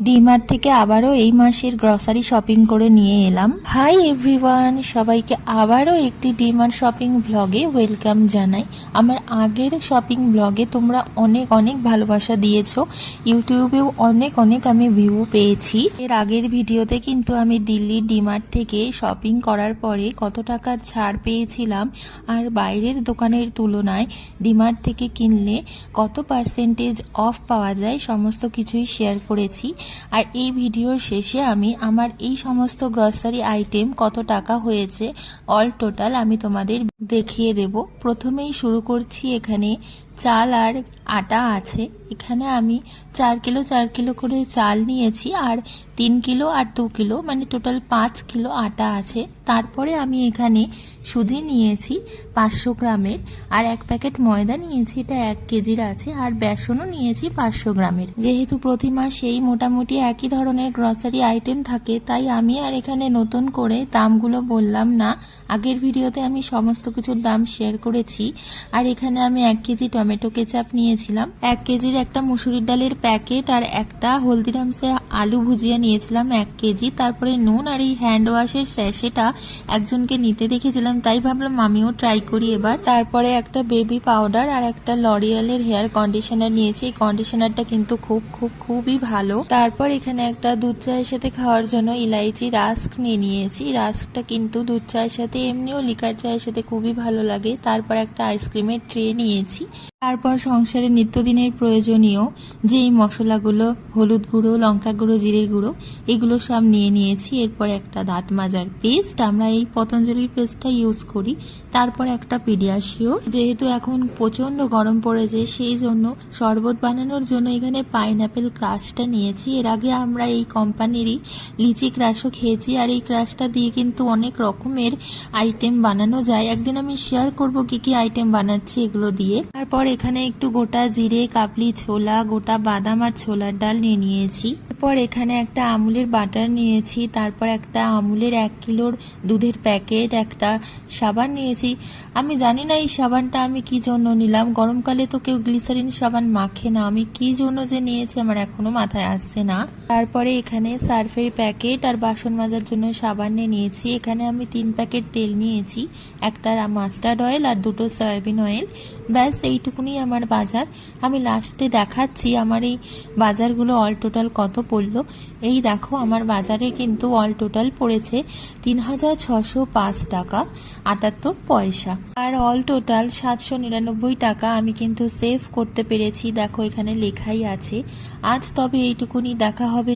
ডিমার্ট থেকে আবারও এই মাসের গ্রসারি শপিং করে নিয়ে এলাম। হাই এভরিওয়ান, সবাইকে আবারও একটি ডিমার্ট শপিং ব্লগে ওয়েলকাম জানাই। আমার আগের শপিং ব্লগে তোমরা অনেক অনেক ভালোবাসা দিয়েছো, ইউটিউবেও অনেক অনেক আমি ভিউ পেয়েছি। এর আগের ভিডিওতে কিন্তু আমি দিল্লির ডিমার্ট থেকে শপিং করার পরে কত টাকার ছাড় পেয়েছিলাম আর বাইরের দোকানের তুলনায় ডিমার্ট থেকে কিনলে কত পার্সেন্টেজ অফ পাওয়া যায় সমস্ত কিছুই শেয়ার করেছি। আর এই ভিডিওর শেষে আমি আমার এই সমস্ত গ্রসারি আইটেম কত টাকা হয়েছে অল টোটাল আমি তোমাদের দেখিয়ে দেব। প্রথমেই শুরু করছি, এখানে চাল আর আটা আছে। এখানে আমি 4 কিলো করে চাল নিয়েছি আর 3 কিলো আর 2 কিলো মানে টোটাল 5 কিলো আটা আছে। তারপরে আমি এখানে সুজি নিয়েছি 500 গ্রামের আর 1 প্যাকেট ময়দা নিয়েছি, এটা 1 কেজির আছে, আর বেসনও নিয়েছি 500 গ্রামের। যেহেতু প্রতি মাসেই মোটামুটি একই ধরনের গ্রসারি আইটেম থাকে তাই আমি আর এখানে নতুন করে দামগুলো বললাম না, আগের ভিডিওতে আমি সমস্ত কিছুর দাম শেয়ার করেছি। আর এখানে আমি 1 কেজি টমেটো কেচাপ নিয়েছিলাম, 1 কেজির একটা মুসুরির ডালের প্যাকেট আর একটা হলদিরামসের আলু ভুজিয়া নিয়েছিলাম 1 কেজি। তারপরে নুন আর এই হ্যান্ড ওয়াশের স্যাশেটা একজনকে নিতে দেখেছিলাম তাই ভাবলাম আমিও ট্রাই করি এবার। তারপরে একটা বেবি পাউডার আর একটা লরিয়ালের হেয়ার কন্ডিশনার নিয়েছি, এই কন্ডিশনারটা কিন্তু খুবই ভালো। তারপর এখানে একটা দুধ চায়ের সাথে খাওয়ার জন্য ইলাইচি রাস্ক নিয়েছি, রাস্কটা কিন্তু দুধ চায়ের সাথে এমনিও লিকার চায়ের সাথে খুবই ভালো লাগে। তারপর একটা আইসক্রিমের ট্রে নিয়েছি। তারপর সংসারে নিত্যদিনের প্রয়োজনীয় যেই মশলাগুলো, হলুদ গুঁড়ো, লঙ্কা গুঁড়ো, জিরের গুঁড়ো, এগুলো সব নিয়েছি। এরপর একটা দাঁত মাজার পেস্ট, আমরা এই পতঞ্জলির পেস্টটা ইউজ করি। তারপর একটা পিডিয়াশিওর, যেহেতু এখন প্রচন্ড গরম পড়েছে সেই জন্য শরবত বানানোর জন্য এখানে পাইনাপেল ক্রাশটা নিয়েছি। এর আগে আমরা এই কোম্পানিরই লিচি ক্রাশও খেয়েছি আর এই ক্রাশটা দিয়ে কিন্তু অনেক রকমের আইটেম বানানো যায়। একদিন আমি শেয়ার করব কি কি আইটেম বানাচ্ছি এগুলো দিয়ে। তারপর এখানে একটু গোটা জিরে, কাবলি ছোলা, গোটা বাদাম আর ছোলার ডাল নিয়েছি। তারপর এখানে একটা আমুলের বাটার নিয়েছি। তারপর একটা আমুলের 1 কিলোর দুধের প্যাকেট, একটা সাবান নিয়েছি। আমি জানি না এই সাবানটা আমি কি জন্য নিলাম, গরমকালে তো কেউ গ্লিসারিন সাবান মাখে না, আমি কি জন্য যে নিয়েছি আমার এখনো মাথায় আসছে না। তারপরে এখানে সার্ফের প্যাকেট আর বাসন মাজার জন্য সাবান নিয়েছি। এখানে আমি 3 প্যাকেট তেল নিয়েছি, একটা মাস্টার্ড অয়েল আর 2টো সয়াবিন অয়েল। ব্যাস এইটুকুনি আমার বাজার। আমি লাস্টে দেখাচ্ছি আমার এই বাজারগুলো অল টোটাল কত পড়লো। এই দেখো আমার বাজারে কিন্তু অল টোটাল পড়েছে 3605 টাকা 78 পয়সা, আর অল টোটাল 799 টাকা আমি কিন্তু সেভ করতে পেরেছি। দেখো এখানে লেখাই আছে। আজ তবে এইটুকুনি, দেখা হবে